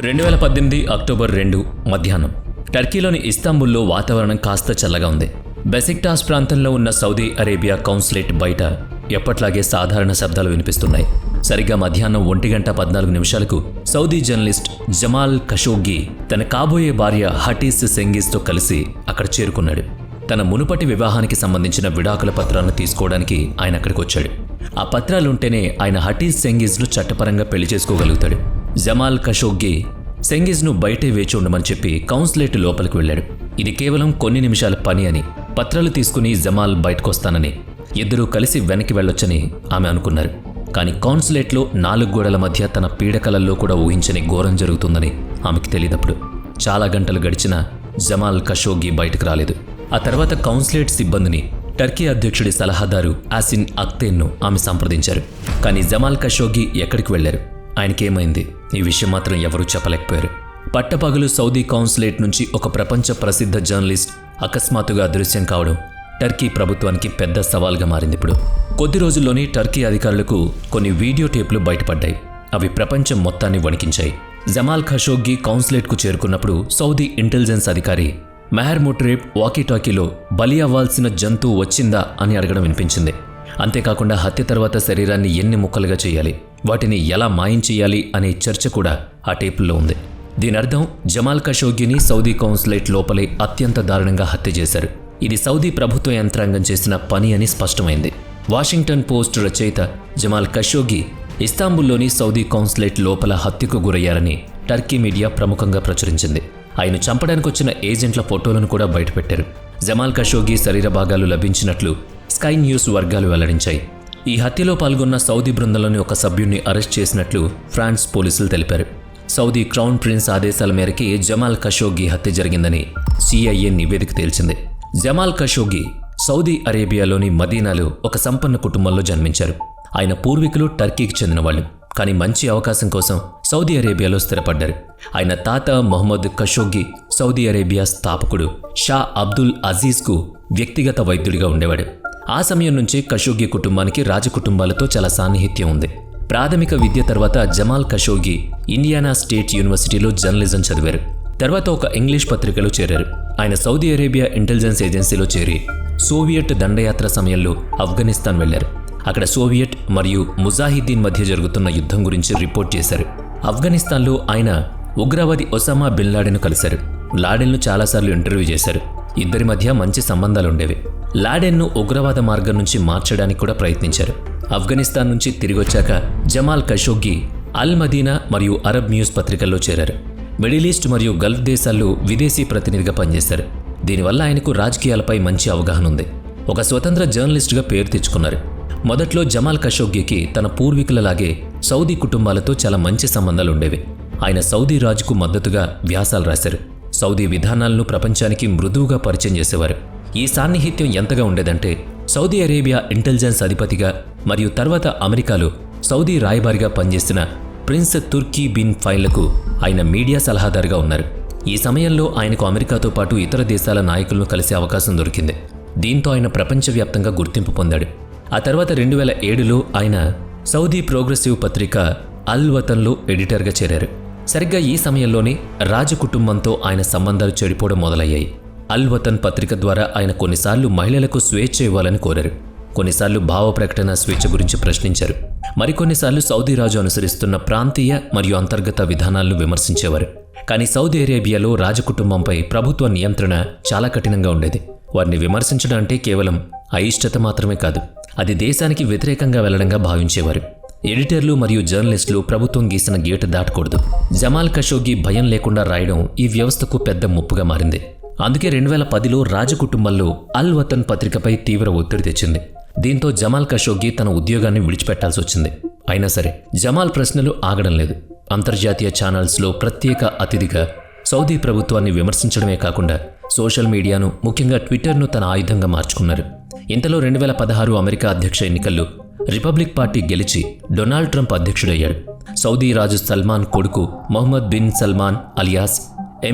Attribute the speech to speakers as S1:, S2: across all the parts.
S1: 2018 October 2 మధ్యాహ్నం టర్కీలోని ఇస్తాంబుల్లో వాతావరణం కాస్త చల్లగా ఉంది. బెసిక్టాస్ ప్రాంతంలో ఉన్న సౌదీ అరేబియా కౌన్సులేట్ బయట ఎప్పట్లాగే సాధారణ శబ్దాలు వినిపిస్తున్నాయి. సరిగ్గా మధ్యాహ్నం 1:14 సౌదీ జర్నలిస్ట్ జమాల్ ఖషోగ్గీ తన కాబోయే భార్య హటీస్ సెంగిజ్తో కలిసి అక్కడ చేరుకున్నాడు. తన మునుపటి వివాహానికి సంబంధించిన విడాకుల పత్రాలను తీసుకోవడానికి ఆయన అక్కడికి వచ్చాడు. ఆ పత్రాలుంటేనే ఆయన హటీస్ సెంగిజ్ను చట్టపరంగా పెళ్లి చేసుకోగలుగుతాడు. జమాల్ ఖషోగ్గీ సెంగిజ్ను బయటే వేచి ఉండమని చెప్పి కౌన్సులేట్ లోపలికి వెళ్ళాడు. ఇది కేవలం కొన్ని నిమిషాల పని అని, పత్రాలు తీసుకుని జమాల్ బయటకొస్తానని, ఇద్దరూ కలిసి వెనక్కి వెళ్ళొచ్చని ఆమె అనుకున్నారు. కానీ కాన్సులేట్లో 4 గోడల మధ్య తన పీడకలల్లో కూడా ఊహించని ఘోరం జరుగుతుందని ఆమెకు తెలియదప్పుడు. చాలా గంటలు గడిచినా జమాల్ ఖషోగ్గీ బయటకు రాలేదు. ఆ తర్వాత కౌన్సులేట్ సిబ్బందిని, టర్కీ అధ్యక్షుడి సలహాదారు ఆసిన్ అక్తేన్ను ఆమె సంప్రదించారు. కానీ జమాల్ ఖషోగ్గీ ఎక్కడికి వెళ్లారు, ఆయనకేమైంది, ఈ విషయం మాత్రం ఎవరూ చెప్పలేకపోయారు. పట్టపగలు సౌదీ కౌన్సులేట్ నుంచి ఒక ప్రపంచ ప్రసిద్ధ జర్నలిస్ట్ అకస్మాత్తుగా అదృశ్యం కావడం టర్కీ ప్రభుత్వానికి పెద్ద సవాల్గా మారింది. ఇప్పుడు కొద్ది రోజుల్లోనే టర్కీ అధికారులకు కొన్ని వీడియో టేపులు బయటపడ్డాయి. అవి ప్రపంచం మొత్తాన్ని వణికించాయి. జమాల్ ఖషోగ్గీ కౌన్సులేట్కు చేరుకున్నప్పుడు సౌదీ ఇంటెలిజెన్స్ అధికారి మెహర్ ముట్రేబ్ వాకీటాకీలో బలి అవ్వాల్సిన జంతువు వచ్చిందా అని అడగడం వినిపించింది. అంతేకాకుండా హత్య తర్వాత శరీరాన్ని ఎన్ని ముక్కలుగా చేయాలి, వాటిని ఎలా మాయం చేయాలి అనే చర్చ కూడా ఆ టేపుల్లో ఉంది. దీనర్థం జమాల్ ఖషోగ్గీని సౌదీ కౌన్సులేట్ లోపలే అత్యంత దారుణంగా హత్య చేశారు. ఇది సౌదీ ప్రభుత్వ యంత్రాంగం చేసిన పని అని స్పష్టమైంది. వాషింగ్టన్ పోస్ట్ రచయిత జమాల్ ఖషోగ్గీ ఇస్తాంబుల్లోని సౌదీ కౌన్సులేట్ లోపల హత్యకు గురయ్యారని టర్కీ మీడియా ప్రముఖంగా ప్రచురించింది. ఆయన చంపడానికి వచ్చిన ఏజెంట్ల ఫోటోలను కూడా బయటపెట్టారు. జమాల్ ఖషోగ్గీ శరీర భాగాలు లభించినట్లు స్కై న్యూస్ వర్గాలు వెల్లడించాయి. ఈ హత్యలో పాల్గొన్న సౌదీ బృందంలోని ఒక సభ్యుడిని అరెస్ట్ చేసినట్లు ఫ్రాన్స్ పోలీసులు తెలిపారు. సౌదీ క్రౌన్ ప్రిన్స్ ఆదేశాల మేరకే జమాల్ ఖషోగ్గీ హత్య జరిగిందని CIA నివేదిక తేల్చింది. జమాల్ ఖషోగ్గీ సౌదీ అరేబియాలోని మదీనాలో ఒక సంపన్న కుటుంబంలో జన్మించారు. ఆయన పూర్వీకులు టర్కీకి చెందినవాళ్లు, కానీ మంచి అవకాశం కోసం సౌదీ అరేబియాలో స్థిరపడ్డారు. ఆయన తాత మొహమ్మద్ ఖషోగ్గీ సౌదీ అరేబియా స్థాపకుడు షా అబ్దుల్ అజీజ్కు వ్యక్తిగత వైద్యుడిగా ఉండేవాడు. ఆ సమయం నుంచే ఖషోగ్గీ కుటుంబానికి రాజకుటుంబాలతో చాలా సాన్నిహిత్యం ఉంది. ప్రాథమిక విద్య తర్వాత జమాల్ ఖషోగ్గీ ఇండియానా స్టేట్ యూనివర్సిటీలో జర్నలిజం చదివారు. తర్వాత ఒక ఇంగ్లీష్ పత్రికలో చేరారు. ఆయన సౌదీ అరేబియా ఇంటెలిజెన్స్ ఏజెన్సీలో చేరి సోవియట్ దండయాత్ర సమయంలో ఆఫ్ఘనిస్తాన్ వెళ్లారు. అక్కడ సోవియట్ మరియు ముజాహిద్దీన్ మధ్య జరుగుతున్న యుద్ధం గురించి రిపోర్ట్ చేశారు. ఆఫ్ఘనిస్తాన్లో ఆయన ఉగ్రవాది ఒసామా బిన్ లాడెన్ను కలిశారు. లాడెన్ను చాలాసార్లు ఇంటర్వ్యూ చేశారు. ఇద్దరి మధ్య మంచి సంబంధాలుండేవి. లాడెన్ను ఉగ్రవాద మార్గం నుంచి మార్చడానికి కూడా ప్రయత్నించారు. ఆఫ్ఘనిస్తాన్ నుంచి తిరిగొచ్చాక జమాల్ ఖషోగ్గీ అల్ మదీనా మరియు అరబ్ న్యూస్ పత్రికల్లో చేరారు. మిడిల్ ఈస్ట్ మరియు గల్ఫ్ దేశాల్లో విదేశీ ప్రతినిధిగా పనిచేశారు. దీనివల్ల ఆయనకు రాజకీయాలపై మంచి అవగాహన ఉంది. ఒక స్వతంత్ర జర్నలిస్టుగా పేరు తెచ్చుకున్నారు. మొదట్లో జమాల్ ఖషోగ్గీకి తన పూర్వీకులలాగే సౌదీ కుటుంబాలతో చాలా మంచి సంబంధాలు ఉండేవి. ఆయన సౌదీ రాజుకు మద్దతుగా వ్యాసాలు రాశారు. సౌదీ విధానాలను ప్రపంచానికి మృదువుగా పరిచయం చేసేవారు. ఈ సాన్నిహిత్యం ఎంతగా ఉండేదంటే సౌదీ అరేబియా ఇంటెలిజెన్స్ అధిపతిగా మరియు తర్వాత అమెరికాలో సౌదీ రాయబారిగా పనిచేసిన ప్రిన్స్ తుర్కీ బిన్ ఫైన్లకు ఆయన మీడియా సలహాదారుగా ఉన్నారు. ఈ సమయంలో ఆయనకు అమెరికాతో పాటు ఇతర దేశాల నాయకులను కలిసే అవకాశం దొరికింది. దీంతో ఆయన ప్రపంచవ్యాప్తంగా గుర్తింపు పొందాడు. ఆ తర్వాత 2007లో ఆయన సౌదీ ప్రోగ్రెసివ్ పత్రిక అల్ వతన్లో ఎడిటర్గా చేరారు. సరిగ్గా ఈ సమయంలోనే రాజకుటుంబంతో ఆయన సంబంధాలు చెడిపోవడం మొదలయ్యాయి. అల్ వతన్ పత్రిక ద్వారా ఆయన కొన్నిసార్లు మహిళలకు స్వేచ్ఛ ఇవ్వాలని కోరారు. కొన్నిసార్లు భావ ప్రకటన స్వేచ్ఛ గురించి ప్రశ్నించారు. మరికొన్నిసార్లు సౌదీ రాజు అనుసరిస్తున్న ప్రాంతీయ మరియు అంతర్గత విధానాలను విమర్శించేవారు. కానీ సౌదీ అరేబియాలో రాజకుటుంబంపై ప్రభుత్వ నియంత్రణ చాలా కఠినంగా ఉండేది. వారిని విమర్శించడం అంటే కేవలం అయిష్టత మాత్రమే కాదు, అది దేశానికి వ్యతిరేకంగా వెళ్లడంగా భావించేవారు. ఎడిటర్లు మరియు జర్నలిస్టులు ప్రభుత్వం గీసిన గీట దాటకూడదు. జమాల్ ఖషోగ్గీ భయం లేకుండా రాయడం ఈ వ్యవస్థకు పెద్ద ముప్పుగా మారింది. అందుకే 2010లో రాజకుటుంబంలో అల్ వతన్ పత్రికపై తీవ్ర ఒత్తిడి తెచ్చింది. దీంతో జమాల్ ఖషోగ్గీ తన ఉద్యోగాన్ని విడిచిపెట్టాల్సి వచ్చింది. అయినా సరే జమాల్ ప్రశ్నలు ఆగడం లేదు. అంతర్జాతీయ ఛానల్స్లో ప్రత్యేక అతిథిగా సౌదీ ప్రభుత్వాన్ని విమర్శించడమే కాకుండా సోషల్ మీడియాను, ముఖ్యంగా ట్విట్టర్ను తన ఆయుధంగా మార్చుకున్నారు. ఇంతలో 2016 అమెరికా అధ్యక్ష ఎన్నికల్లో రిపబ్లిక్ పార్టీ గెలిచి డొనాల్డ్ ట్రంప్ అధ్యక్షుడయ్యాడు. సౌదీ రాజు సల్మాన్ కొడుకు మొహమ్మద్ బిన్ సల్మాన్ అలియాస్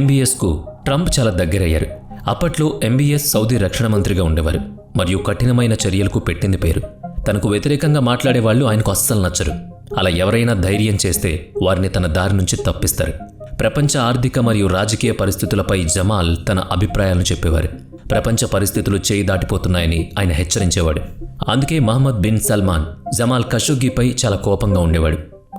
S1: MBSకు ట్రంప్ చాలా దగ్గరయ్యారు. అప్పట్లో MBS సౌదీ రక్షణ మంత్రిగా ఉండేవారు మరియు కఠినమైన చర్యలకు పెట్టింది పేరు. తనకు వ్యతిరేకంగా మాట్లాడేవాళ్లు ఆయనకు అస్సలు నచ్చరు. అలా ఎవరైనా ధైర్యం చేస్తే వారిని తన దారి నుంచి తప్పిస్తారు. ప్రపంచ ఆర్థిక మరియు రాజకీయ పరిస్థితులపై జమాల్ తన అభిప్రాయాలను చెప్పేవారు. ప్రపంచ పరిస్థితులు చేయి దాటిపోతున్నాయని ఆయన హెచ్చరించేవాడు. అందుకే మహమ్మద్ బిన్ సల్మాన్ జమాల్ ఖషోగ్గీపై చాలా కోపంగా ఉండేవాడు.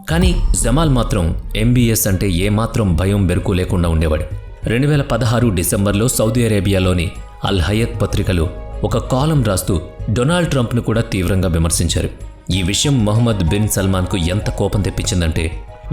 S1: కానీ జమాల్ మాత్రం ఎంబీఎస్ అంటే ఏమాత్రం భయం బెరుకు లేకుండా ఉండేవాడు. 2016 డిసెంబర్లో సౌదీ అరేబియాలోని అల్ హయత్ పత్రికలో ఒక కాలం రాస్తూ డొనాల్డ్ ట్రంప్ను కూడా తీవ్రంగా విమర్శించారు. ఈ విషయం మహమ్మద్ బిన్ సల్మాన్కు ఎంత కోపం తెప్పించిందంటే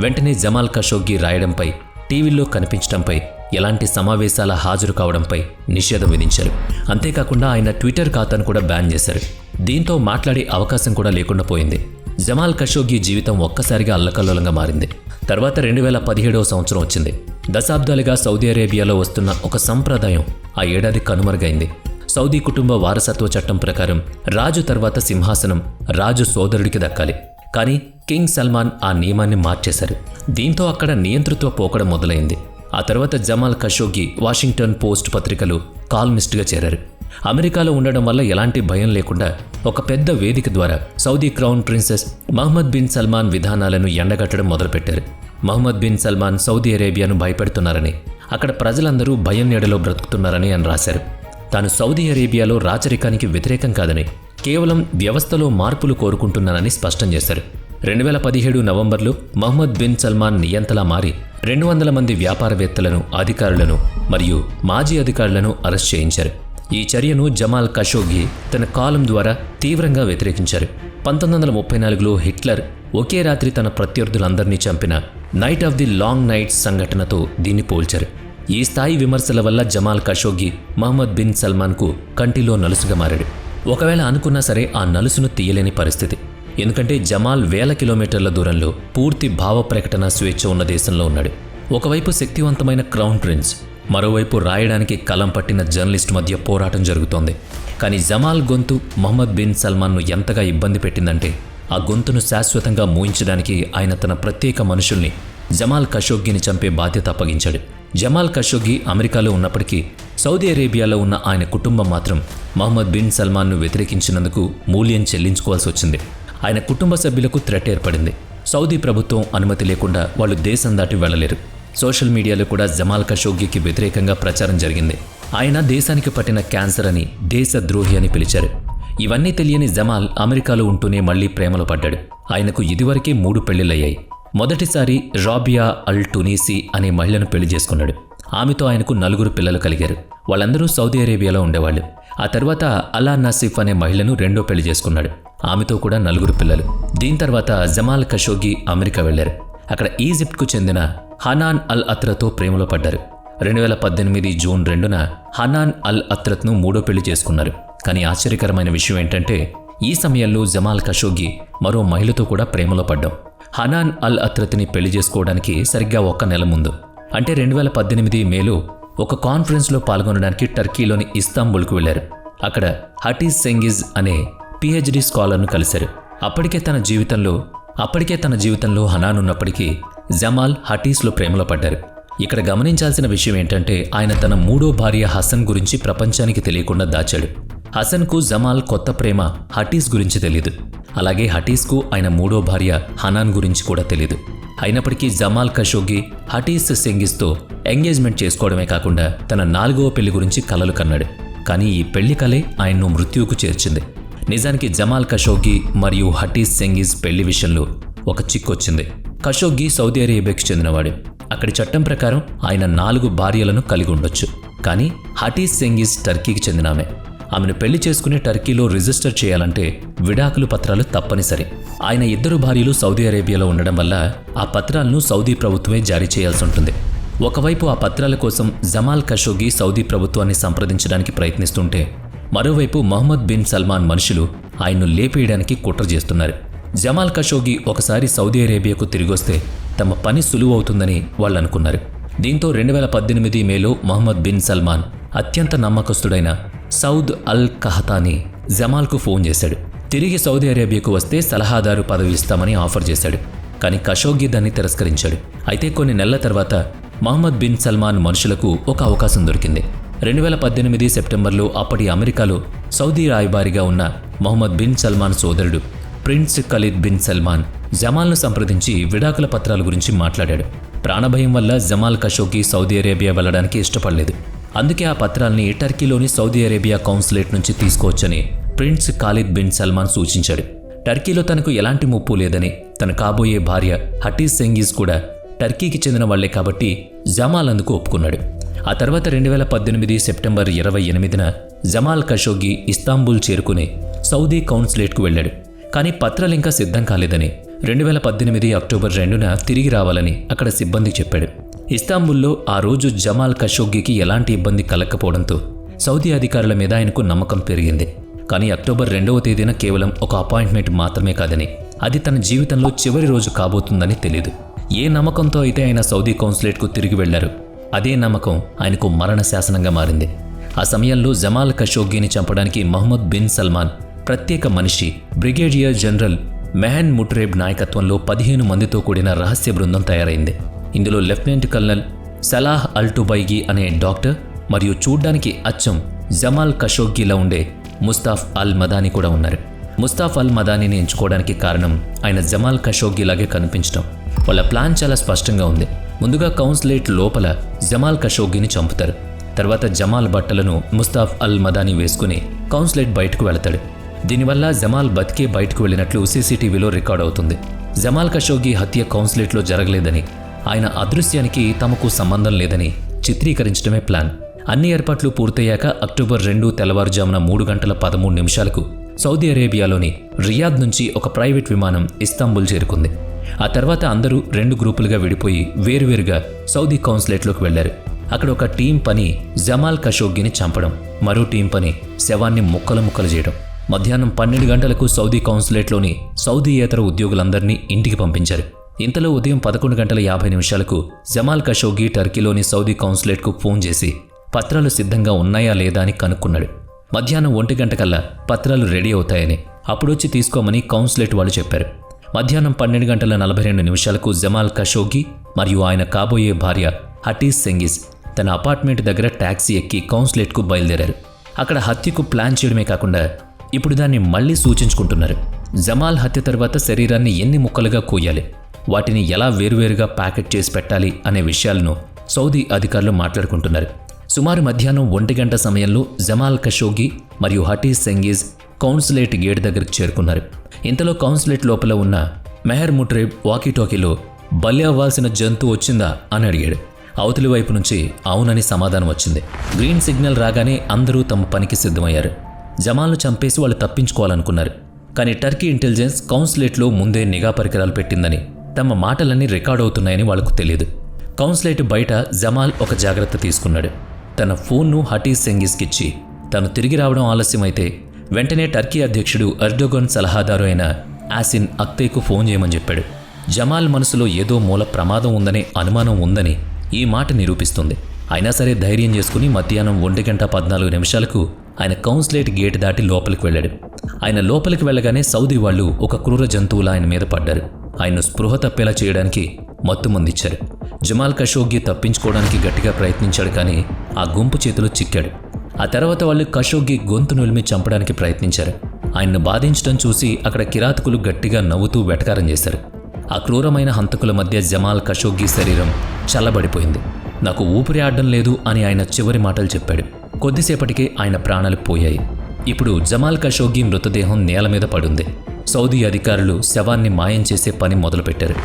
S1: వెంటనే జమాల్ ఖషోగ్గీ రాయడంపై, టీవీల్లో కనిపించడంపై, ఎలాంటి సమావేశాల హాజరు కావడంపై నిషేధం విధించారు. అంతేకాకుండా ఆయన ట్విట్టర్ ఖాతాను కూడా బ్యాన్ చేశారు. దీంతో మాట్లాడే అవకాశం కూడా లేకుండా పోయింది. జమాల్ ఖషోగ్గీ జీవితం ఒక్కసారిగా అల్లకల్లోలంగా మారింది. తర్వాత 2017వ సంవత్సరం వచ్చింది. దశాబ్దాలుగా సౌదీ అరేబియాలో వస్తున్న ఒక సంప్రదాయం ఆ ఏడాది కనుమరుగైంది. సౌదీ కుటుంబ వారసత్వ చట్టం ప్రకారం రాజు తర్వాత సింహాసనం రాజు సోదరుడికి దక్కాలి. కానీ కింగ్ సల్మాన్ ఆ నియమాన్ని మార్చేశారు. దీంతో అక్కడ నియంతృత్వ పోకడ మొదలైంది. ఆ తర్వాత జమాల్ ఖషోగ్గీ వాషింగ్టన్ పోస్ట్ పత్రికలో కాల్మిస్ట్గా చేరారు. అమెరికాలో ఉండడం వల్ల ఎలాంటి భయం లేకుండా ఒక పెద్ద వేదిక ద్వారా Saudi crown princess Mohammed bin Salman విధానాలను ఎండగట్టడం మొదలుపెట్టారు. మహమ్మద్ బిన్ సల్మాన్ సౌదీ అరేబియాను భయపెడుతున్నారని, అక్కడ ప్రజలందరూ భయం నీడలో బ్రతుకుతున్నారని అని రాశారు. తాను సౌదీ అరేబియాలో రాచరికానికి వ్యతిరేకం కాదని, కేవలం వ్యవస్థలో మార్పులు కోరుకుంటున్నానని స్పష్టం చేశారు. 2017 నవంబర్లో మహమ్మద్ బిన్ సల్మాన్ నియంతలా మారి 200 మంది వ్యాపారవేత్తలను, అధికారులను మరియు మాజీ అధికారులను అరెస్ట్ చేయించారు. ఈ చర్యను జమాల్ ఖషోగ్గీ తన కాలం ద్వారా తీవ్రంగా వ్యతిరేకించారు. 1934లో హిట్లర్ ఒకే రాత్రి తన ప్రత్యర్థులందరినీ చంపిన night of the long nights సంఘటనతో దీన్ని పోల్చారు. ఈ స్థాయి విమర్శల వల్ల జమాల్ ఖషోగ్గీ మహమ్మద్ బిన్ సల్మాన్కు కంటిలో నలుసుగా మారాడు. ఒకవేళ అనుకున్నా సరే ఆ నలుసును తీయలేని పరిస్థితి. ఎందుకంటే జమాల్ వేల కిలోమీటర్ల దూరంలో పూర్తి భావ ప్రకటన స్వేచ్ఛ ఉన్న దేశంలో ఉన్నాడు. ఒకవైపు శక్తివంతమైన క్రౌన్ ప్రిన్స్, మరోవైపు రాయడానికి కలం పట్టిన జర్నలిస్ట్ మధ్య పోరాటం జరుగుతోంది. కానీ జమాల్ గొంతు మహమ్మద్ బిన్ సల్మాన్ను ఎంతగా ఇబ్బంది పెట్టిందంటే ఆ గొంతును శాశ్వతంగా మూయించడానికి ఆయన తన ప్రత్యేక మనుషుల్ని జమాల్ ఖషోగ్గీని చంపే బాధ్యత అప్పగించాడు. జమాల్ ఖషోగ్గీ అమెరికాలో ఉన్నప్పటికీ సౌదీ అరేబియాలో ఉన్న ఆయన కుటుంబం మాత్రం మహమ్మద్ బిన్ సల్మాన్ను వ్యతిరేకించినందుకు మూల్యం చెల్లించుకోవాల్సి వచ్చింది. ఆయన కుటుంబ సభ్యులకు థ్రెట్ ఏర్పడింది. సౌదీ ప్రభుత్వం అనుమతి లేకుండా వాళ్ళు దేశం దాటి వెళ్లలేరు. సోషల్ మీడియాలో కూడా జమాల్ ఖషోగ్గీకి వ్యతిరేకంగా ప్రచారం జరిగింది. ఆయన దేశానికి పట్టిన క్యాన్సర్ అని, దేశద్రోహి అని పిలిచారు. ఇవన్నీ తెలియని జమాల్ అమెరికాలో ఉంటూనే మళ్లీ ప్రేమలో పడ్డాడు. ఆయనకు ఇదివరకే 3 పెళ్లిళ్ళయ్యాయి. మొదటిసారి రాబియా అల్ టునీసీ అనే మహిళను పెళ్లి చేసుకున్నాడు. ఆమెతో ఆయనకు 4 పిల్లలు కలిగారు. వాళ్ళందరూ సౌదీ అరేబియాలో ఉండేవాళ్ళు. ఆ తర్వాత అలా నసీఫ్ అనే మహిళను రెండో పెళ్లి చేసుకున్నాడు. ఆమెతో కూడా 4 పిల్లలు. దీని తర్వాత జమాల్ ఖషోగ్గీ అమెరికా వెళ్లారు. అక్కడ ఈజిప్ట్కు చెందిన హనాన్ అల్ అత్రతో ప్రేమలో పడ్డారు. 2018 జూన్ 2న హనాన్ అల్ అత్రత్ను 3వ పెళ్లి చేసుకున్నారు. కానీ ఆశ్చర్యకరమైన విషయం ఏంటంటే ఈ సమయంలో జమాల్ ఖషోగ్గీ మరో మహిళతో కూడా ప్రేమలో పడ్డాం. హనాన్ అల్ అత్రత్ని పెళ్లి చేసుకోవడానికి సరిగ్గా 1 నెల ముందు, అంటే 2018 మేలో ఒక కాన్ఫరెన్స్లో పాల్గొనడానికి టర్కీలోని ఇస్తాంబుల్కు వెళ్లారు. అక్కడ హటీస్ సెంగిజ్ అనే PhD స్కాలర్ను కలిశారు. అప్పటికే తన జీవితంలో హనాన్ ఉన్నప్పటికీ జమాల్ హటీస్లో ప్రేమలో పడ్డారు. ఇక్కడ గమనించాల్సిన విషయం ఏంటంటే ఆయన తన 3వ భార్య హసన్ గురించి ప్రపంచానికి తెలియకుండా దాచాడు. హసన్కు జమాల్ కొత్త ప్రేమ హటీస్ గురించి తెలియదు. అలాగే హటీస్కు ఆయన 3వ భార్య హనాన్ గురించి కూడా తెలియదు. అయినప్పటికీ జమాల్ ఖషోగ్గీ హటీస్ సెంగిజ్తో ఎంగేజ్మెంట్ చేసుకోవడమే కాకుండా తన 4వ పెళ్లి గురించి కలలు కన్నాడు. కానీ ఈ పెళ్లి కలే ఆయన్ను మృత్యువుకు చేర్చింది. నిజానికి జమాల్ ఖషోగ్గీ మరియు హటీస్ సెంగిజ్ పెళ్లి విషయంలో ఒక చిక్కొచ్చింది. ఖషోగ్గీ సౌదీ అరేబియాకు చెందినవాడు. అక్కడి చట్టం ప్రకారం ఆయన 4 భార్యలను కలిగి ఉండొచ్చు. కానీ హటీస్ సెంగిజ్ టర్కీకి చెందినామె. ఆమెను పెళ్లి చేసుకుని టర్కీలో రిజిస్టర్ చేయాలంటే విడాకులు పత్రాలు తప్పనిసరి. ఆయన 2 భార్యలు సౌదీ అరేబియాలో ఉండడం వల్ల ఆ పత్రాలను సౌదీ ప్రభుత్వమే జారీ చేయాల్సి ఉంటుంది. ఒకవైపు ఆ పత్రాల కోసం జమాల్ ఖషోగ్గీ సౌదీ ప్రభుత్వాన్ని సంప్రదించడానికి ప్రయత్నిస్తుంటే, మరోవైపు మహమ్మద్ బిన్ సల్మాన్ మనుషులు ఆయన్ను లేపేయడానికి కుట్ర చేస్తున్నారు. జమాల్ ఖషోగ్గీ ఒకసారి సౌదీ అరేబియాకు తిరిగొస్తే తమ పని సులువవుతుందని వాళ్ళు అనుకున్నారు. దీంతో 2018 మేలో మహమ్మద్ బిన్ సల్మాన్ అత్యంత నమ్మకస్తుడైన సౌద్ అల్ కహతానీ జమాల్కు ఫోన్ చేశాడు. తిరిగి సౌదీ అరేబియాకు వస్తే సలహాదారు పదవి ఇస్తామని ఆఫర్ చేశాడు. కానీ ఖషోగ్గీ దాన్ని తిరస్కరించాడు. అయితే కొన్ని నెలల తర్వాత మహమ్మద్ బిన్ సల్మాన్ మనుషులకు ఒక అవకాశం దొరికింది. 2018 సెప్టెంబర్లో అప్పటి అమెరికాలో సౌదీ రాయబారిగా ఉన్న మహమ్మద్ బిన్ సల్మాన్ సోదరుడు ప్రిన్స్ ఖలీద్ బిన్ సల్మాన్ జమాల్ను సంప్రదించి విడాకుల పత్రాల గురించి మాట్లాడాడు. ప్రాణభయం వల్ల జమాల్ ఖషోగి సౌదీ అరేబియా వెళ్లడానికి ఇష్టపడలేదు. అందుకే ఆ పత్రాల్ని టర్కీలోని సౌదీ అరేబియా కౌన్సులేట్ నుంచి తీసుకోవచ్చని ప్రిన్స్ ఖాలిద్ బిన్ సల్మాన్ సూచించాడు. టర్కీలో తనకు ఎలాంటి ముప్పు లేదని, తన కాబోయే భార్య హటీజ్ సెంగిజ్ కూడా టర్కీకి చెందిన వాళ్లే కాబట్టి జమాల్ అందుకు ఒప్పుకున్నాడు. ఆ తర్వాత 2018 సెప్టెంబర్ 28న జమాల్ ఖషోగి ఇస్తాంబుల్ చేరుకుని సౌదీ కౌన్సులేట్కు వెళ్లాడు. కానీ పత్రాలు ఇంకా సిద్ధం కాలేదని, 2018 అక్టోబర్ 2న తిరిగి రావాలని అక్కడ సిబ్బందికి చెప్పాడు. ఇస్తాంబుల్లో ఆ రోజు జమాల్ ఖషోగికి ఎలాంటి ఇబ్బంది కలగకపోవడంతో సౌదీ అధికారుల మీద ఆయనకు నమ్మకం పెరిగింది. కానీ అక్టోబర్ 2వ తేదీన కేవలం ఒక అపాయింట్మెంట్ మాత్రమే కాదని, అది తన జీవితంలో చివరి రోజు కాబోతుందని తెలియదు. ఏ నమ్మకంతో అయితే ఆయన సౌదీ కౌన్సులేట్కు తిరిగి వెళ్లారు, అదే నమ్మకం ఆయనకు మరణ శాసనంగా మారింది. ఆ సమయంలో జమాల్ ఖషోగిని చంపడానికి మహమ్మద్ బిన్ సల్మాన్ ప్రత్యేక మనిషి బ్రిగేడియర్ జనరల్ మెహన్ ముట్రేబ్ నాయకత్వంలో 15 మందితో కూడిన రహస్య బృందం తయారైంది. ఇందులో లెఫ్టినెంట్ కల్నల్ సలాహ్ అల్ టుబైగి అనే డాక్టర్ మరియు చూడ్డానికి అచ్చం జమాల్ ఖషోగిలా ఉండే ముస్తాఫ్ అల్ మదాని కూడా ఉన్నారు. ముస్తాఫ్ అల్ మదానిని ఎంచుకోవడానికి కారణం ఆయన జమాల్ ఖషోగిలాగే కనిపించడం. వాళ్ళ ప్లాన్ చాలా స్పష్టంగా ఉంది. ముందుగా కౌన్సులేట్ లోపల జమాల్ ఖషోగిని చంపుతారు. తర్వాత జమాల్ బట్టలను ముస్తాఫ్ అల్ మదాని వేసుకుని కౌన్సులేట్ బయటకు వెళతాడు. దీనివల్ల జమాల్ బతికే బయటకు వెళ్ళినట్లు సీసీటీవీలో రికార్డ్ అవుతుంది. జమాల్ ఖషోగి హత్య కౌన్సులేట్లో జరగలేదని, ఆయన అదృశ్యానికి తమకు సంబంధం లేదని చిత్రీకరించడమే ప్లాన్. అన్ని ఏర్పాట్లు పూర్తయ్యాక అక్టోబర్ 2 తెల్లవారుజామున 3:13 సౌదీ అరేబియాలోని రియాద్ నుంచి ఒక ప్రైవేట్ విమానం ఇస్తాంబుల్ చేరుకుంది. ఆ తర్వాత అందరూ 2 గ్రూపులుగా విడిపోయి వేరువేరుగా సౌదీ కౌన్సులేట్లోకి వెళ్లారు. అక్కడ ఒక టీం పని జమాల్ ఖషోగిని చంపడం, మరో టీం పని శవాన్ని ముక్కలు చేయడం. మధ్యాహ్నం 12 గంటలకు సౌదీ కౌన్సులేట్లోని సౌదీయేతర ఉద్యోగులందరినీ ఇంటికి పంపించారు. ఇంతలో ఉదయం 11:50 జమాల్ ఖషోగి టర్కీలోని సౌదీ కౌన్సులేట్కు ఫోన్ చేసి పత్రాలు సిద్ధంగా ఉన్నాయా లేదా అని కనుక్కున్నాడు. మధ్యాహ్నం 1 గంటకల్లా పత్రాలు రెడీ అవుతాయని, అప్పుడొచ్చి తీసుకోమని కౌన్సులేట్ వాళ్ళు చెప్పారు. మధ్యాహ్నం 12:42 జమాల్ ఖషోగి మరియు ఆయన కాబోయే భార్య హటీజ్ సెంగిజ్ తన అపార్ట్మెంట్ దగ్గర టాక్సీ ఎక్కి కౌన్సులేట్కు బయలుదేరారు. అక్కడ హత్యకు ప్లాన్ చేయడమే కాకుండా ఇప్పుడు దాన్ని మళ్లీ సూచించుకుంటున్నారు. జమాల్ హత్య తర్వాత శరీరాన్ని ఎన్ని ముక్కలుగా కోయాలి, వాటిని ఎలా వేరువేరుగా ప్యాకెట్ చేసి పెట్టాలి అనే విషయాలను సౌదీ అధికారులు మాట్లాడుకుంటున్నారు. సుమారు మధ్యాహ్నం 1 గంట సమయంలో జమాల్ ఖషోగి మరియు హటీజ్ సెంగిజ్ కౌన్సులేట్ గేట్ దగ్గరికి చేరుకున్నారు. ఇంతలో కౌన్సులేట్ లోపల ఉన్న మెహర్ ముట్రేబ్ వాకీటాకీలో బలి అవ్వాల్సిన జంతువు వచ్చిందా అని అడిగాడు. అవతలి వైపు నుంచి అవునని సమాధానం వచ్చింది. గ్రీన్ సిగ్నల్ రాగానే అందరూ తమ పనికి సిద్ధమయ్యారు. జమాల్ను చంపేసి వాళ్ళు తప్పించుకోవాలనుకున్నారు. కానీ టర్కీ ఇంటెలిజెన్స్ కౌన్సులేట్లో ముందే నిఘా పరికరాలు పెట్టిందని, తమ మాటలన్నీ రికార్డ్ అవుతున్నాయని వాళ్లకు తెలియదు. కౌన్సులేట్ బయట జమాల్ ఒక జాగ్రత్త తీసుకున్నాడు. తన ఫోన్ను హటీజ్ సెంగిజ్కిచ్చి తను తిరిగి రావడం ఆలస్యమైతే వెంటనే టర్కీ అధ్యక్షుడు ఎర్డోగన్ సలహాదారు అయిన యాసిన్ అక్తేకు ఫోన్ చేయమని చెప్పాడు. జమాల్ మనసులో ఏదో మూల ప్రమాదం ఉందనే అనుమానం ఉందని ఈ మాట నిరూపిస్తుంది. అయినా సరే ధైర్యం చేసుకుని మధ్యాహ్నం 1:14 ఆయన కౌన్సులేట్ గేట్ దాటి లోపలికి వెళ్ళాడు. ఆయన లోపలికి వెళ్ళగానే సౌదీ వాళ్ళు ఒక క్రూర జంతువులా ఆయన మీద పడ్డారు. ఆయన్ను స్పృహ తప్పేలా చేయడానికి మత్తుమందిచ్చారు. జమాల్ ఖషోగి తప్పించుకోవడానికి గట్టిగా ప్రయత్నించాడు, కానీ ఆ గుంపు చేతిలో చిక్కాడు. ఆ తర్వాత వాళ్ళు ఖషోగి గొంతు నులిమి చంపడానికి ప్రయత్నించారు. ఆయన్ను బాధించడం చూసి అక్కడ కిరాతకులు గట్టిగా నవ్వుతూ వెటకారం చేశారు. ఆ క్రూరమైన హంతకుల మధ్య జమాల్ ఖషోగి శరీరం చల్లబడిపోయింది. నాకు ఊపిరి ఆడడం లేదు అని ఆయన చివరి మాటలు చెప్పాడు. కొద్దిసేపటికే ఆయన ప్రాణాలు పోయాయి. ఇప్పుడు జమాల్ ఖషోగి మృతదేహం నేల మీద పడుంది. సౌదీ అధికారులు శవాన్ని మాయం చేసే పని మొదలుపెట్టారు.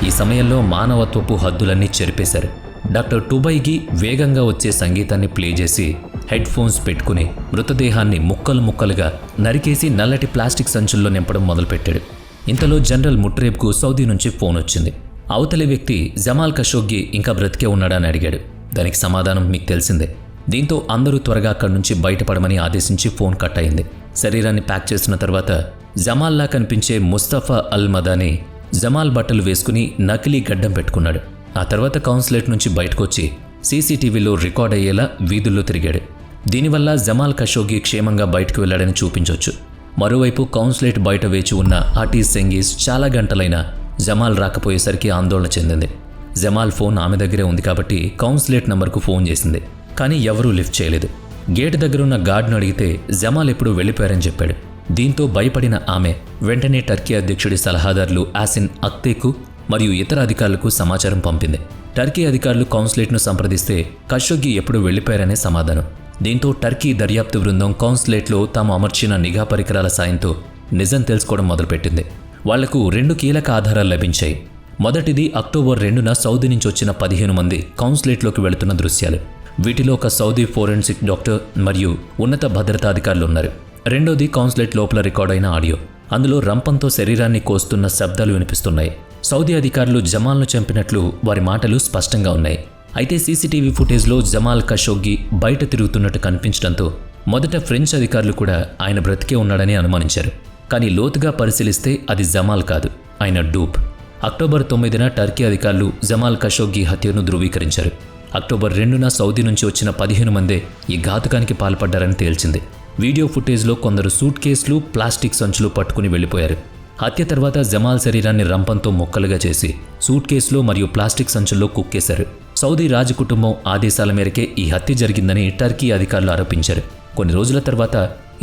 S1: ఈ సమయంలో మానవత్వపు హద్దులన్నీ చెరిపేశారు. డాక్టర్ టుబైగి వేగంగా వచ్చే సంగీతాన్ని ప్లే చేసి హెడ్ ఫోన్స్ పెట్టుకుని మృతదేహాన్ని ముక్కలుగా నరికేసి నల్లటి ప్లాస్టిక్ సంచుల్లో నింపడం మొదలుపెట్టాడు. ఇంతలో జనరల్ ముట్రేబ్కు సౌదీ నుంచి ఫోన్ వచ్చింది. అవతలి వ్యక్తి జమాల్ ఖషోగి ఇంకా బ్రతికే ఉన్నాడా అని అడిగాడు. దానికి సమాధానం మీకు తెలిసిందే. దీంతో అందరూ త్వరగా అక్కడి నుంచి బయటపడమని ఆదేశించి ఫోన్ కట్ అయింది. శరీరాన్ని ప్యాక్ చేసిన తర్వాత జమాల్లా కనిపించే ముస్తఫా అల్ మదాని జమాల్ బట్టలు వేసుకుని నకిలీ గడ్డం పెట్టుకున్నాడు. ఆ తర్వాత కౌన్సులేట్ నుంచి బయటకొచ్చి సీసీటీవీలో రికార్డ్ అయ్యేలా వీధుల్లో తిరిగాడు. దీనివల్ల జమాల్ ఖషోగి క్షేమంగా బయటకు వెళ్లాడని చూపించొచ్చు. మరోవైపు కౌన్సులేట్ బయట వేచి ఉన్న హటీజ్ సెంగిజ్ చాలా గంటలైనా జమాల్ రాకపోయేసరికి ఆందోళన చెందింది. జమాల్ ఫోన్ ఆమె దగ్గరే ఉంది కాబట్టి కౌన్సులేట్ నంబర్కు ఫోన్ చేసింది. కానీ ఎవరూ లిఫ్ట్ చేయలేదు. గేట్ దగ్గరున్న గార్డ్ను అడిగితే జమాల్ ఎప్పుడూ వెళ్ళిపోయారని చెప్పాడు. దీంతో భయపడిన ఆమె వెంటనే టర్కీ అధ్యక్షుడి సలహాదారులు యాసిన్ అక్తేకు మరియు ఇతర అధికారులకు సమాచారం పంపింది. టర్కీ అధికారులు కౌన్సులేట్ను సంప్రదిస్తే ఖషోగ్గి ఎప్పుడు వెళ్లిపోయారనే సమాధానం. దీంతో టర్కీ దర్యాప్తు బృందం కౌన్సులేట్లో తాము అమర్చిన నిఘా పరికరాల సాయంతో నిజం తెలుసుకోవడం మొదలుపెట్టింది. వాళ్లకు 2 కీలక ఆధారాలు లభించాయి. మొదటిది అక్టోబర్ 2న సౌదీ నుంచి వచ్చిన 15 మంది కౌన్సులేట్లోకి వెళుతున్న దృశ్యాలు. వీటిలో ఒక సౌదీ ఫోరెన్సిక్ డాక్టర్ మరియు ఉన్నత భద్రతా అధికారులు ఉన్నారు. రెండోది కౌన్సులేట్ లోపల రికార్డైన ఆడియో. అందులో రంపంతో శరీరాన్ని కోస్తున్న శబ్దాలు వినిపిస్తున్నాయి. సౌదీ అధికారులు జమాల్ను చంపినట్లు వారి మాటలు స్పష్టంగా ఉన్నాయి. అయితే సీసీటీవీ ఫుటేజ్లో జమాల్ ఖషోగ్గి బయట తిరుగుతున్నట్టు కనిపించడంతో మొదట ఫ్రెంచ్ అధికారులు కూడా ఆయన బ్రతికే ఉన్నాడని అనుమానించారు. కానీ లోతుగా పరిశీలిస్తే అది జమాల్ కాదు, ఆయన డూప్. అక్టోబర్ 9న టర్కీ అధికారులు జమాల్ ఖషోగ్గి హత్యను ధృవీకరించారు. అక్టోబర్ 2న సౌదీ నుంచి వచ్చిన 15 మందే ఈ ఘాతుకానికి పాల్పడ్డారని తేల్చింది. వీడియో ఫుటేజ్లో కొందరు సూట్ కేసులు, ప్లాస్టిక్ సంచులు పట్టుకుని వెళ్లిపోయారు. హత్య తర్వాత జమాల్ శరీరాన్ని రంపంతో ముక్కలుగా చేసి సూట్ కేసులో మరియు ప్లాస్టిక్ సంచుల్లో కుక్కేశారు. సౌదీ రాజకుటుంబం ఆదేశాల మేరకే ఈ హత్య జరిగిందని టర్కీ అధికారులు ఆరోపించారు. కొన్ని రోజుల తర్వాత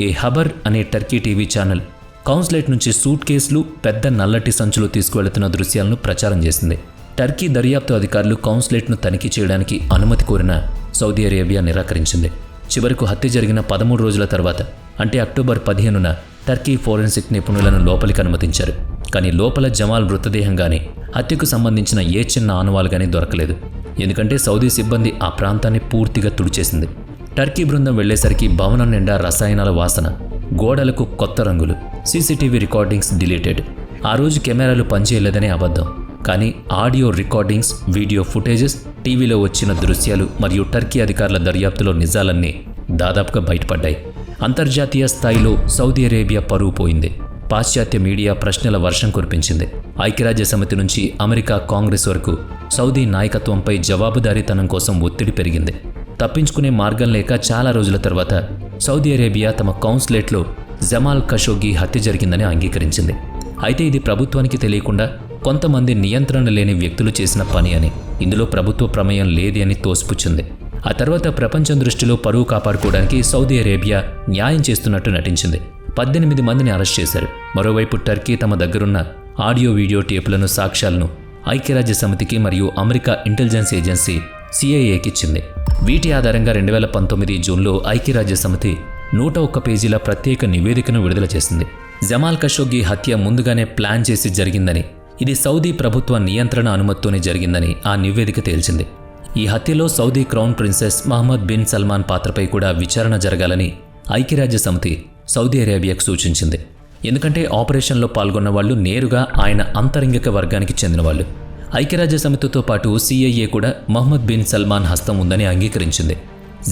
S1: ఏ హబర్ అనే టర్కీ టీవీ ఛానల్ కౌన్సులేట్ నుంచి సూట్ కేసులు, పెద్ద నల్లటి సంచులు తీసుకువెళుతున్న దృశ్యాలను ప్రచారం చేసింది. టర్కీ దర్యాప్తు అధికారులు కౌన్సులేట్ను తనిఖీ చేయడానికి అనుమతి కోరిన సౌదీ అరేబియా నిరాకరించింది. చివరకు హత్య జరిగిన 13 రోజుల తర్వాత అంటే అక్టోబర్ 15న టర్కీ ఫోరెన్సిక్ నిపుణులను లోపలికి అనుమతించారు. కానీ లోపల జమాల్ మృతదేహం గానీ హత్యకు సంబంధించిన ఏ చిన్న ఆనవాలు గానీ దొరకలేదు. ఎందుకంటే సౌదీ సిబ్బంది ఆ ప్రాంతాన్ని పూర్తిగా తుడిచేసింది. టర్కీ బృందం వెళ్లేసరికి భవనం నిండా రసాయనాల వాసన, గోడలకు కొత్త రంగులు, సీసీటీవీ రికార్డింగ్స్ డిలీటెడ్. ఆ రోజు కెమెరాలు పనిచేయలేదనే అబద్ధం. కానీ ఆడియో రికార్డింగ్స్, వీడియో ఫుటేజెస్, టీవీలో వచ్చిన దృశ్యాలు మరియు టర్కీ అధికారుల దర్యాప్తులో నిజాలన్నీ దాదాపుగా బయటపడ్డాయి. అంతర్జాతీయ స్థాయిలో సౌదీ అరేబియా పరువు పోయింది. పాశ్చాత్య మీడియా ప్రశ్నల వర్షం కురిపించింది. ఐక్యరాజ్య సమితి నుంచి అమెరికా కాంగ్రెస్ వరకు సౌదీ నాయకత్వంపై జవాబుదారీతనం కోసం ఒత్తిడి పెరిగింది. తప్పించుకునే మార్గం లేక చాలా రోజుల తర్వాత సౌదీ అరేబియా తమ కౌన్సులేట్లో జమాల్ ఖషోగ్గి హత్య జరిగిందని అంగీకరించింది. అయితే ఇది ప్రభుత్వానికి తెలియకుండా కొంతమంది నియంత్రణ లేని వ్యక్తులు చేసిన పని అని, ఇందులో ప్రభుత్వ ప్రమేయం లేది అని తోసిపుచ్చింది. ఆ తర్వాత ప్రపంచం దృష్టిలో పరువు కాపాడుకోవడానికి సౌదీ అరేబియా న్యాయం చేస్తున్నట్టు నటించింది. 18 మందిని అరెస్ట్ చేశారు. మరోవైపు టర్కీ తమ దగ్గరున్న ఆడియో వీడియో టేపులను, సాక్ష్యాలను ఐక్యరాజ్య సమితికి మరియు అమెరికా ఇంటెలిజెన్స్ ఏజెన్సీ సిఐఏకి ఇచ్చింది. వీటి ఆధారంగా 2019 జూన్లో ఐక్యరాజ్య సమితి 101 పేజీల ప్రత్యేక నివేదికను విడుదల చేసింది. జమాల్ ఖషోగ్గి హత్య ముందుగానే ప్లాన్ చేసి జరిగిందని, ఇది సౌదీ ప్రభుత్వ నియంత్రణ అనుమతితోనే జరిగిందని ఆ నివేదిక తేల్చింది. ఈ హత్యలో Saudi crown princess Mohammed bin Salman పాత్రపై కూడా విచారణ జరగాలని ఐక్యరాజ్య సమితి సౌదీ అరేబియాకు సూచించింది. ఎందుకంటే ఆపరేషన్లో పాల్గొన్న వాళ్లు నేరుగా ఆయన అంతరంగిక వర్గానికి చెందినవాళ్లు. ఐక్యరాజ్య సమితితో పాటు సిఐఏ కూడా మహమ్మద్ బిన్ సల్మాన్ హస్తం ఉందని అంగీకరించింది.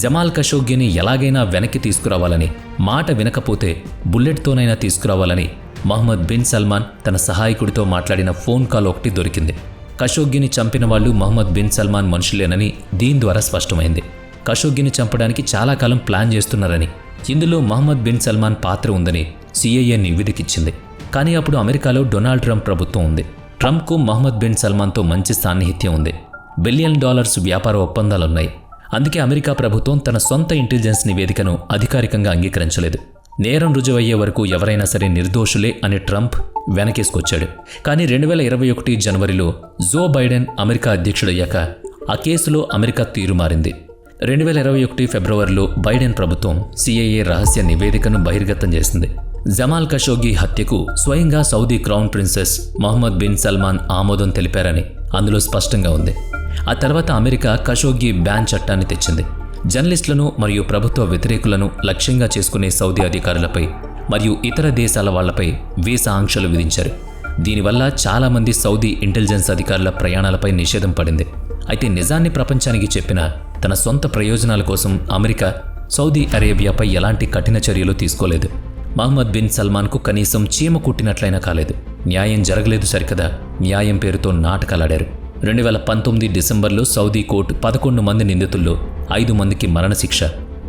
S1: జమాల్ ఖషోగ్గిని ఎలాగైనా వెనక్కి తీసుకురావాలని, మాట వినకపోతే బుల్లెట్తోనైనా తీసుకురావాలని మహమ్మద్ బిన్ సల్మాన్ తన సహాయకుడితో మాట్లాడిన ఫోన్ కాల్ ఒకటి దొరికింది. ఖషోగ్గిని చంపిన వాళ్ళు మహమ్మద్ బిన్ సల్మాన్ మనుషులేనని దీని ద్వారా స్పష్టమైంది. ఖషోగ్గిని చంపడానికి చాలా కాలం ప్లాన్ చేస్తున్నారని, ఇందులో మహమ్మద్ బిన్ సల్మాన్ పాత్ర ఉందని సిఐఏ నివేదికిచ్చింది. కానీ అప్పుడు అమెరికాలో డొనాల్డ్ ట్రంప్ ప్రభుత్వం ఉంది. ట్రంప్కు మహమ్మద్ బిన్ సల్మాన్తో మంచి సాన్నిహిత్యం ఉంది. $1 బిలియన్ వ్యాపార ఒప్పందాలున్నాయి. అందుకే అమెరికా ప్రభుత్వం తన సొంత ఇంటెలిజెన్స్ నివేదికను అధికారికంగా అంగీకరించలేదు. నేరం రుజువయ్యే వరకు ఎవరైనా సరే నిర్దోషులే అని ట్రంప్ వెనకేసుకొచ్చాడు. కానీ 2021 జనవరిలో జో బైడెన్ అమెరికా అధ్యక్షుడయ్యాక ఆ కేసులో అమెరికా తీరు మారింది. 2021 ఫిబ్రవరిలో బైడెన్ ప్రభుత్వం సిఐఏ రహస్య నివేదికను బహిర్గతం చేసింది. జమాల్ ఖషోగ్గి హత్యకు స్వయంగా Saudi crown princess Mohammed bin Salman ఆమోదం తెలిపారని అందులో స్పష్టంగా ఉంది. ఆ తర్వాత అమెరికా ఖషోగ్గి బ్యాన్ చట్టాన్ని తెచ్చింది. జర్నలిస్టులను మరియు ప్రభుత్వ వ్యతిరేకులను లక్ష్యంగా చేసుకునే సౌదీ అధికారులపై మరియు ఇతర దేశాల వాళ్లపై వీసా ఆంక్షలు విధించారు. దీనివల్ల చాలామంది సౌదీ ఇంటెలిజెన్స్ అధికారుల ప్రయాణాలపై నిషేధం పడింది. అయితే నిజాన్ని ప్రపంచానికి చెప్పిన తన సొంత ప్రయోజనాల కోసం అమెరికా సౌదీ అరేబియాపై ఎలాంటి కఠిన చర్యలు తీసుకోలేదు. మహమ్మద్ బిన్ సల్మాన్కు కనీసం చీమ కుట్టినట్లయినా కాలేదు. న్యాయం జరగలేదు సరికదా, న్యాయం పేరుతో నాటకాలాడారు. 2019 డిసెంబర్లో సౌదీ కోర్టు 11 మంది నిందితుల్లో 5 మందికి మరణశిక్ష,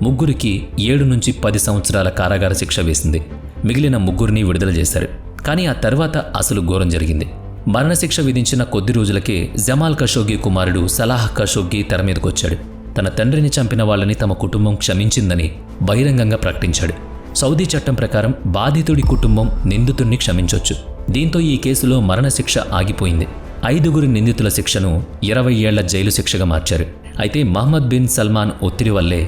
S1: 3కి 7 నుంచి 10 సంవత్సరాల కారాగార శిక్ష వేసింది. మిగిలిన 3 విడుదల చేశారు. కానీ ఆ తర్వాత అసలు ఘోరం జరిగింది. మరణశిక్ష విధించిన కొద్ది రోజులకే జమాల్ ఖషోగ్గి కుమారుడు సలాహ్ ఖషోగ్గి తెర మీదకొచ్చాడు. తన తండ్రిని చంపిన వాళ్ళని తమ కుటుంబం క్షమించిందని బహిరంగంగా ప్రకటించాడు. సౌదీ చట్టం ప్రకారం బాధితుడి కుటుంబం నిందితుడిని క్షమించొచ్చు. దీంతో ఈ కేసులో మరణశిక్ష ఆగిపోయింది. 5 నిందితుల శిక్షను 20 ఏళ్ల జైలు శిక్షగా మార్చారు. అయితే మహమ్మద్ బిన్ సల్మాన్ ఒత్తిడి వల్లే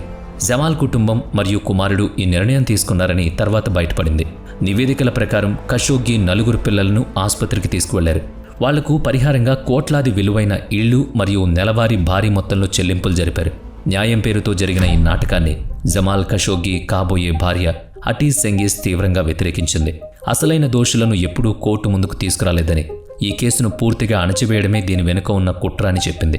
S1: జమాల్ కుటుంబం మరియు కుమారుడు ఈ నిర్ణయం తీసుకున్నారని తర్వాత బయటపడింది. నివేదికల ప్రకారం ఖషోగ్గి 4 పిల్లలను ఆసుపత్రికి తీసుకువెళ్లారు. వాళ్లకు పరిహారంగా కోట్లాది విలువైన ఇళ్లు మరియు నెలవారీ భారీ మొత్తంలో చెల్లింపులు జరిపారు. న్యాయం పేరుతో జరిగిన ఈ నాటకాన్ని జమాల్ ఖషోగ్గి కాబోయే భార్య హటీజ్ సెంగీస్ తీవ్రంగా వ్యతిరేకించింది. అసలైన దోషులను ఎప్పుడూ కోర్టు ముందుకు తీసుకురాలేదని, ఈ కేసును పూర్తిగా అణచివేయడమే దీని వెనుక ఉన్న కుట్ర అని చెప్పింది.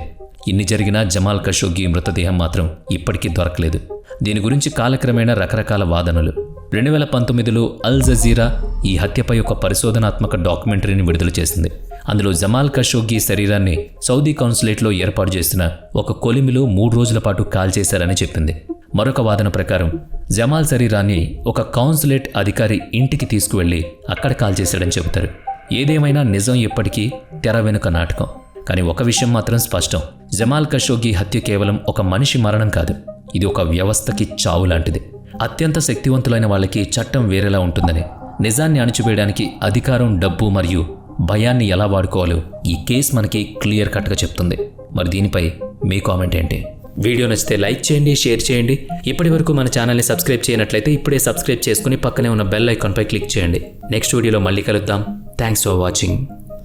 S1: ఇన్ని జరిగినా జమాల్ ఖషోగ్గి మృతదేహం మాత్రం ఇప్పటికీ దొరకలేదు. దీని గురించి కాలక్రమేణా రకరకాల వాదనలు. 2019లో అల్ జజీరా ఈ హత్యపై ఒక పరిశోధనాత్మక డాక్యుమెంటరీని విడుదల చేసింది. అందులో జమాల్ ఖషోగ్గి శరీరాన్ని సౌదీ కాన్సులేట్లో ఏర్పాటు చేసిన ఒక కొలిమిలో 3 రోజుల పాటు కాల్చేశారని చెప్పింది. మరొక వాదన ప్రకారం జమాల్ శరీరాన్ని ఒక కాన్సులేట్ అధికారి ఇంటికి తీసుకువెళ్లి అక్కడ కాల్చేశాడని చెబుతారు. ఏదేమైనా నిజం ఎప్పటికీ తెర వెనుక నాటకం. కానీ ఒక విషయం మాత్రం స్పష్టం, జమాల్ ఖషోగ్గి హత్య కేవలం ఒక మనిషి మరణం కాదు, ఇది ఒక వ్యవస్థకి చావు లాంటిది. అత్యంత శక్తివంతులైన వాళ్ళకి చట్టం వేరేలా ఉంటుందని, నిజాన్ని అణచివేయడానికి అధికారం, డబ్బు మరియు భయాన్ని ఎలా వాడుకోవాలో ఈ కేసు మనకి క్లియర్ కట్గా చెప్తుంది. మరి దీనిపై మీ కామెంట్ ఏంటి? వీడియో నచ్చితే లైక్ చేయండి, షేర్ చేయండి. ఇప్పటి వరకు మన ఛానల్ని సబ్స్క్రైబ్ చేయనట్లయితే ఇప్పుడే సబ్స్క్రైబ్ చేసుకుని పక్కనే ఉన్న బెల్ ఐకాన్పై క్లిక్ చేయండి. నెక్స్ట్ వీడియోలో మళ్ళీ కలుద్దాం. Thanks for watching.